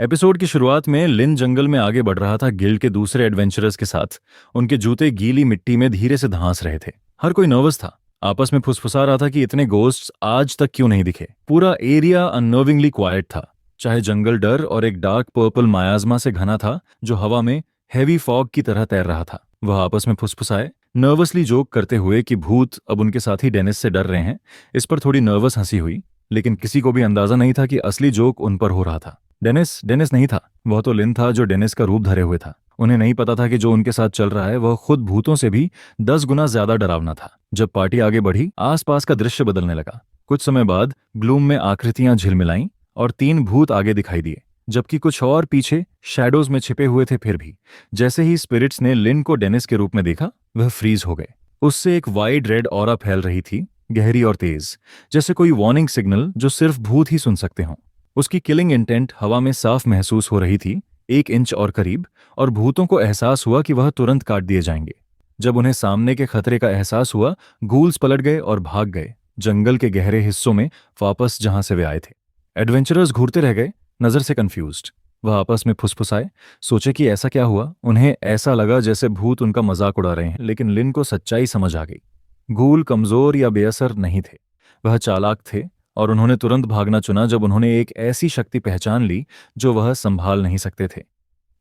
Episode की शुरुआत में लिन जंगल में आगे बढ़ रहा था गिल्ड के दूसरे एडवेंचरर्स के साथ। उनके जूते गीली मिट्टी में धीरे से धंस रहे थे। हर कोई नर्वस था, आपस में फुसफुसा रहा था कि इतने गोस्ट्स आज तक क्यों नहीं दिखे। पूरा एरिया अननर्विंगली क्वाइट था, चाहे जंगल डर और एक डार्क पर्पल मायाज़मा से घना था जो हवा में हैवी फॉग की तरह तैर रहा था। वह आपस में फुसफुसाए, नर्वसली जोक करते हुए कि भूत अब उनके साथी डेनिस से डर रहे हैं। इस पर थोड़ी नर्वस हंसी हुई, लेकिन किसी को भी अंदाजा नहीं था कि असली जोक उन पर हो रहा था। डेनिस नहीं था, वह तो लिन था जो डेनिस का रूप धरे हुए था। उन्हें नहीं पता था कि जो उनके साथ चल रहा है वह खुद भूतों से भी 10 गुना ज्यादा डरावना था। जब पार्टी आगे बढ़ी, आसपास का दृश्य बदलने लगा। कुछ समय बाद ग्लूम में आकृतियां झिलमिलाईं और 3 भूत आगे दिखाई दिए, जबकि कुछ और पीछे शैडोज में छिपे हुए थे। फिर भी जैसे ही स्पिरिट्स ने लिन को डेनिस के रूप में देखा, वह फ्रीज हो गए। उससे एक वाइड रेड ऑरा फैल रही थी, गहरी और तेज, जैसे कोई वार्निंग सिग्नल जो सिर्फ भूत ही सुन सकते हों। उसकी किलिंग इंटेंट हवा में साफ महसूस हो रही थी, 1 इंच और करीब, और भूतों को एहसास हुआ कि वह तुरंत काट दिए जाएंगे। जब उन्हें सामने के खतरे का एहसास हुआ, गूल्स पलट गए और भाग गए जंगल के गहरे हिस्सों में, वापस जहां से वे आए थे। एडवेंचरर्स घूरते रह गए, नजर से कंफ्यूज्ड। वह आपस में फुसफुसाए, सोचे कि ऐसा क्या हुआ। उन्हें ऐसा लगा जैसे भूत उनका मजाक उड़ा रहे हैं, लेकिन लिन को सच्चाई समझ आ गई। गूल कमजोर या बेअसर नहीं थे, वह चालाक थे, और उन्होंने तुरंत भागना चुना जब उन्होंने एक ऐसी शक्ति पहचान ली जो वह संभाल नहीं सकते थे।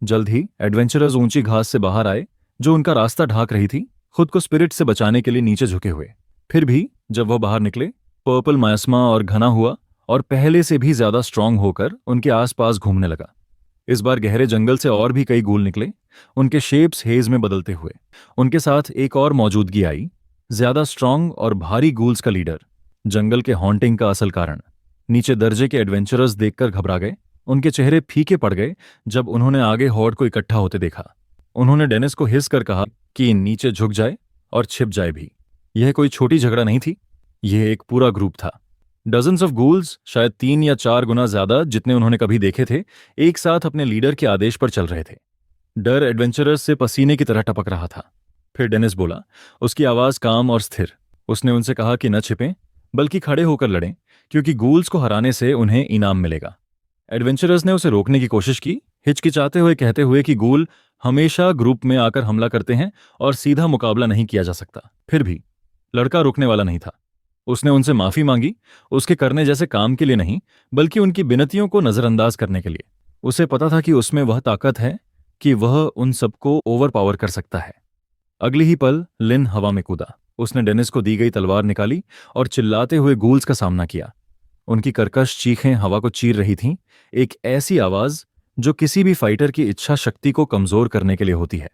जल्द ही एडवेंचरर्स ऊंची घास से बाहर आए जो उनका रास्ता ढाक रही थी, खुद को स्पिरिट से बचाने के लिए नीचे झुके हुए। फिर भी जब वह बाहर निकले, पर्पल मायस्मा और घना हुआ और पहले से भी ज्यादा स्ट्रांग होकर उनके आसपास घूमने लगा। इस बार गहरे जंगल से और भी कई गूल निकले, उनके शेप्स हेज में बदलते हुए। उनके साथ एक और मौजूदगी आई, ज्यादा स्ट्रांग और भारी गूल्स का लीडर, जंगल के हॉन्टिंग का असल कारण। नीचे दर्जे के एडवेंचरर्स देखकर घबरा गए, उनके चेहरे फीके पड़ गए जब उन्होंने आगे हॉर्ड को इकट्ठा होते देखा। उन्होंने डेनिस को हिस कर कहा कि नीचे झुक जाए और छिप जाए भी। यह कोई छोटी झगड़ा नहीं थी, यह एक पूरा ग्रुप था। डजन्स ऑफ गूल्स, शायद 3 या 4 गुना ज्यादा जितने उन्होंने कभी देखे थे, एक साथ अपने लीडर के आदेश पर चल रहे थे। डर एडवेंचरर्स से पसीने की तरह टपक रहा था। फिर डेनिस बोला, उसकी आवाज काम और स्थिर। उसने उनसे कहा कि न छिपें, बल्कि खड़े होकर लड़ें, क्योंकि गूल्स को हराने से उन्हें इनाम मिलेगा। एडवेंचरर्स ने उसे रोकने की कोशिश की, हिचकिचाते हुए कहते हुए कि गूल हमेशा ग्रुप में आकर हमला करते हैं और सीधा मुकाबला नहीं किया जा सकता। फिर भी लड़का रुकने वाला नहीं था। उसने उनसे माफी मांगी, उसके करने जैसे काम के लिए नहीं, बल्कि उनकी विनतियों को नजरअंदाज करने के लिए। उसे पता था कि उसमें वह ताकत है कि वह उन सबको ओवर पावर कर सकता है। अगली ही पल लिन हवा में कूदा। उसने डेनिस को दी गई तलवार निकाली और चिल्लाते हुए गूल्स का सामना किया। उनकी कर्कश चीखें हवा को चीर रही थीं, एक ऐसी आवाज जो किसी भी फाइटर की इच्छा शक्ति को कमजोर करने के लिए होती है।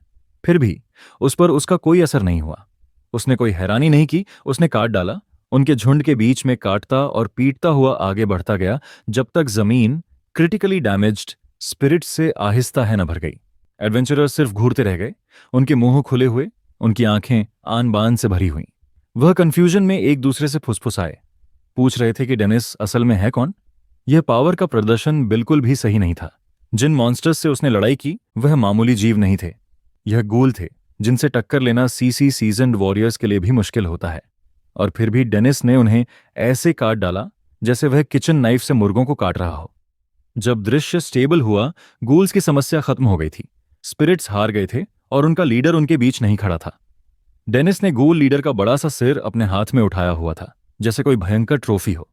फिर भी उस पर उसका कोई असर नहीं हुआ। उसने कोई हैरानी नहीं की, उसने काट डाला। उनके झुंड के बीच में काटता और पीटता हुआ आगे बढ़ता गया, जब तक जमीन क्रिटिकली डैमेज्ड स्पिरिट से आहिस्ता है न भर गई। एडवेंचरर्स सिर्फ घूरते रह गए, उनके मुंह खुले हुए, उनकी आंखें आन बान से भरी हुईं। वह कंफ्यूजन में एक दूसरे से फुसफुसाए, पूछ रहे थे कि डेनिस असल में है कौन। यह पावर का प्रदर्शन बिल्कुल भी सही नहीं था। जिन मॉन्स्टर्स से उसने लड़ाई की वह मामूली जीव नहीं थे, यह गूल थे जिनसे टक्कर लेना सीसी सीजन्ड वॉरियर्स के लिए भी मुश्किल होता है। और फिर भी डेनिस ने उन्हें ऐसे काट डाला जैसे वह किचन नाइफ से मुर्गों को काट रहा हो। जब दृश्य स्टेबल हुआ, गूल्स की समस्या खत्म हो गई थी। स्पिरिट्स हार गए थे और उनका लीडर उनके बीच नहीं खड़ा था। डेनिस ने गूल लीडर का बड़ा सा सिर अपने हाथ में उठाया हुआ था, जैसे कोई भयंकर ट्रॉफी हो।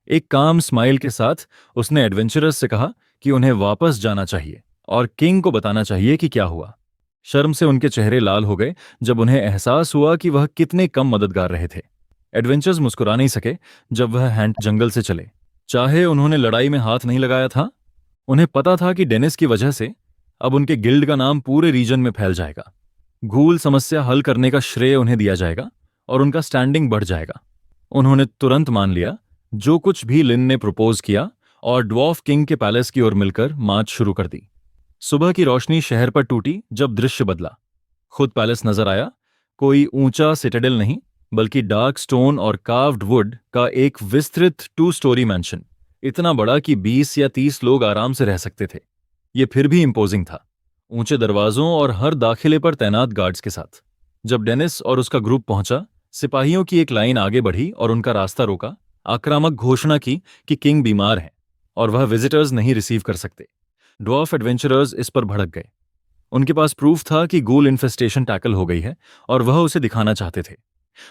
एक काम स्माइल के साथ उसने एडवेंचरर्स से कहा कि उन्हें वापस जाना चाहिए और किंग को बताना चाहिए कि क्या हुआ। शर्म से उनके चेहरे लाल हो गए जब उन्हें एहसास हुआ कि वह कितने कम मददगार रहे थे। एडवेंचर्स मुस्कुरा नहीं सके जब वह हैंड जंगल से चले। चाहे उन्होंने लड़ाई में हाथ नहीं लगाया था, उन्हें पता था कि डेनिस की वजह से अब उनके गिल्ड का नाम पूरे रीजन में फैल जाएगा। गूल समस्या हल करने का श्रेय उन्हें दिया जाएगा और उनका स्टैंडिंग बढ़ जाएगा। उन्होंने तुरंत मान लिया जो कुछ भी लिन ने प्रपोज किया और ड्वार्फ किंग के पैलेस की ओर मिलकर मार्च शुरू कर दी। सुबह की रोशनी शहर पर टूटी जब दृश्य बदला। खुद पैलेस नजर आया, कोई ऊंचा सिटाडेल नहीं, बल्कि डार्क स्टोन और कार्व्ड वुड का एक विस्तृत 2 स्टोरी मैंशन, इतना बड़ा कि 20 या 30 लोग आराम से रह सकते थे। ये फिर भी इंपोजिंग था, ऊंचे दरवाजों और हर दाखिले पर तैनात गार्ड्स के साथ। जब डेनिस और उसका ग्रुप पहुंचा, सिपाहियों की एक लाइन आगे बढ़ी और उनका रास्ता रोका। आक्रामक घोषणा की कि किंग बीमार हैं और वह विजिटर्स नहीं रिसीव कर सकते। ड्वार्फ एडवेंचरर्स इस पर भड़क गए। उनके पास प्रूफ था कि गूल इन्फेस्टेशन टैकल हो गई है और वह उसे दिखाना चाहते थे।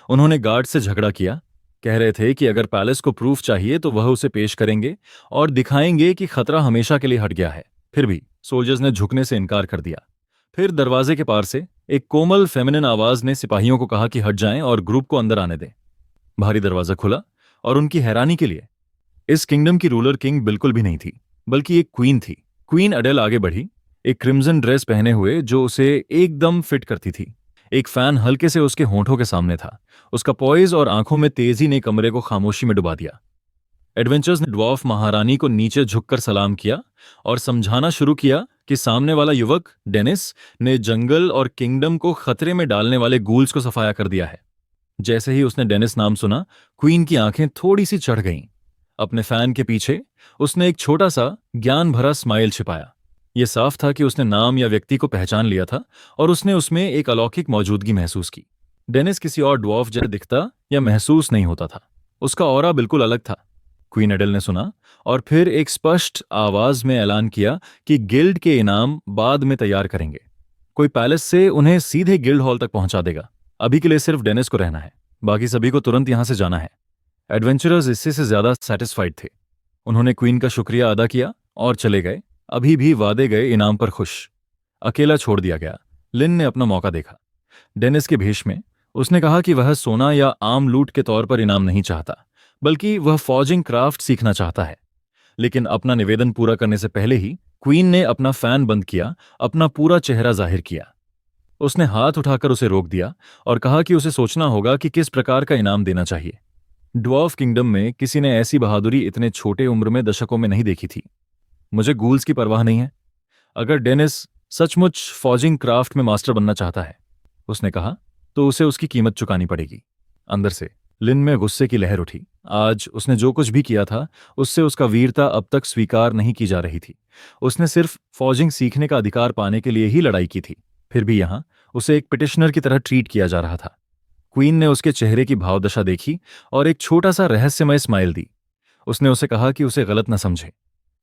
उन्होंने गार्ड से झगड़ा किया, कह रहे थे कि अगर पैलेस को प्रूफ चाहिए तो वह उसे पेश करेंगे और दिखाएंगे कि खतरा हमेशा के लिए हट गया है। फिर भी सोल्जर्स ने झुकने से इनकार कर दिया। फिर दरवाजे के पार से एक कोमल फेमिनिन आवाज ने सिपाहियों को कहा कि हट जाएं और ग्रुप को अंदर आने दें। भारी दरवाजा खुला और उनकी हैरानी के लिए इस किंगडम की रूलर किंग बिल्कुल भी नहीं थी, बल्कि एक क्वीन थी। क्वीन अडेल आगे बढ़ी, एक क्रिम्सन ड्रेस पहने हुए जो उसे एकदम फिट करती थी। एक फैन हल्के से उसके होंठों के सामने था। उसका पॉइज और आंखों में तेजी ने कमरे को खामोशी में डुबा दिया। एडवेंचर्स ने ड्वार्फ महारानी को नीचे झुककर सलाम किया और समझाना शुरू किया कि सामने वाला युवक डेनिस ने जंगल और किंगडम को खतरे में डालने वाले गूल्स को सफाया कर दिया है। जैसे ही उसने डेनिस नाम सुना, क्वीन की आंखें थोड़ी सी चढ़ गईं। अपने फैन के पीछे उसने एक छोटा सा ज्ञान भरा स्माइल छिपाया। यह साफ था कि उसने नाम या व्यक्ति को पहचान लिया था और उसने उसमें एक अलौकिक मौजूदगी महसूस की। डेनिस किसी और ड्वार्फ जैसा दिखता या महसूस नहीं होता था। उसका ऑरा बिल्कुल अलग था। क्वीन एडल ने सुना और फिर एक स्पष्ट आवाज में ऐलान किया कि गिल्ड के इनाम बाद में तैयार करेंगे। कोई पैलेस से उन्हें सीधे गिल्ड हॉल तक पहुंचा देगा। अभी के लिए सिर्फ डेनिस को रहना है, बाकी सभी को तुरंत यहां से जाना है। एडवेंचरर्स इससे से ज्यादा सेटिस्फाइड थे। उन्होंने क्वीन का शुक्रिया अदा किया और चले गए, अभी भी वादे गए इनाम पर खुश। अकेला छोड़ दिया गया। लिन ने अपना मौका देखा। डेनिस के भेष में उसने कहा कि वह सोना या आम लूट के तौर पर इनाम नहीं चाहता, बल्कि वह फॉर्जिंग क्राफ्ट सीखना चाहता है। लेकिन अपना निवेदन पूरा करने से पहले ही क्वीन ने अपना फैन बंद किया, अपना पूरा चेहरा जाहिर किया। उसने हाथ उठाकर उसे रोक दिया और कहा कि उसे सोचना होगा कि किस प्रकार का इनाम देना चाहिए। ड्वार्फ किंगडम में किसी ने ऐसी बहादुरी इतने छोटे उम्र में दशकों में नहीं देखी थी। मुझे गूल्स की परवाह नहीं है। अगर डेनिस सचमुच फॉर्जिंग क्राफ्ट में मास्टर बनना चाहता है, उसने कहा, तो उसे उसकी कीमत चुकानी पड़ेगी। अंदर से लिन में गुस्से की लहर उठी। आज उसने जो कुछ भी किया था उससे उसका वीरता अब तक स्वीकार नहीं की जा रही थी। उसने सिर्फ फॉर्जिंग सीखने का अधिकार पाने के लिए ही लड़ाई की थी। फिर भी यहां उसे एक पिटिशनर की तरह ट्रीट किया जा रहा था। क्वीन ने उसके चेहरे की भावदशा देखी और एक छोटा सा रहस्यमय स्माइल दी। उसने उसे कहा कि उसे गलत न समझे,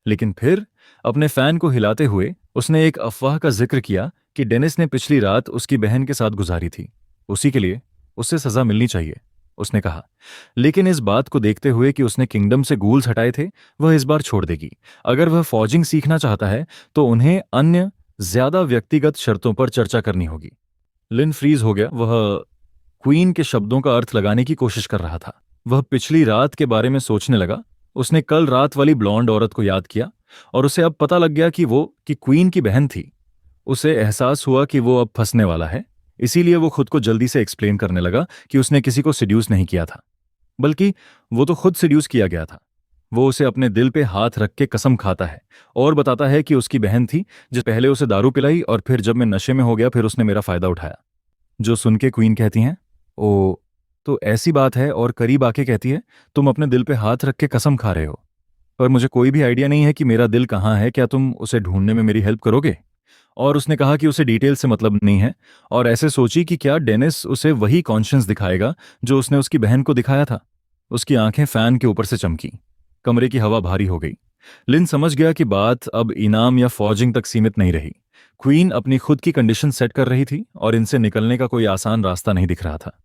लेकिन फिर अपने फैन को हिलाते हुए उसने एक अफवाह का जिक्र किया कि डेनिस ने पिछली रात उसकी बहन के साथ गुजारी थी। उसी के लिए उसे सजा मिलनी चाहिए, उसने कहा। लेकिन इस बात को देखते हुए कि उसने किंगडम से गूल्स हटाए थे, वह इस बार छोड़ देगी। अगर वह फॉर्जिंग सीखना चाहता है तो उन्हें अन्य ज्यादा व्यक्तिगत शर्तों पर चर्चा करनी होगी। लिन फ्रीज हो गया। वह क्वीन के शब्दों का अर्थ लगाने की कोशिश कर रहा था। वह पिछली रात के बारे में सोचने लगा। उसने कल रात वाली ब्लॉन्ड औरत को याद किया और उसे अब पता लग गया कि क्वीन की बहन थी। उसे एहसास हुआ कि वो अब फंसने वाला है। इसीलिए वो खुद को जल्दी से एक्सप्लेन करने लगा कि उसने किसी को सिड्यूस नहीं किया था, बल्कि वो तो खुद सिड्यूस किया गया था। वो उसे अपने दिल पे हाथ रख के कसम खाता है और बताता है कि उसकी बहन थी जो पहले उसे दारू पिलाई और फिर जब मैं नशे में हो गया फिर उसने मेरा फायदा उठाया। जो सुन के क्वीन कहती हैं, ओ तो ऐसी बात है, और करीब आके कहती है, तुम अपने दिल पे हाथ रख के कसम खा रहे हो, पर मुझे कोई भी आइडिया नहीं है कि मेरा दिल कहाँ है। क्या तुम उसे ढूंढने में मेरी हेल्प करोगे? और उसने कहा कि उसे डिटेल से मतलब नहीं है, और ऐसे सोची कि क्या डेनिस उसे वही कॉन्शियंस दिखाएगा जो उसने उसकी बहन को दिखाया था। उसकी आंखें फैन के ऊपर से चमकी। कमरे की हवा भारी हो गई। लिन समझ गया कि बात अब इनाम या फॉर्जिंग तक सीमित नहीं रही। क्वीन अपनी खुद की कंडीशन सेट कर रही थी और इनसे निकलने का कोई आसान रास्ता नहीं दिख रहा था।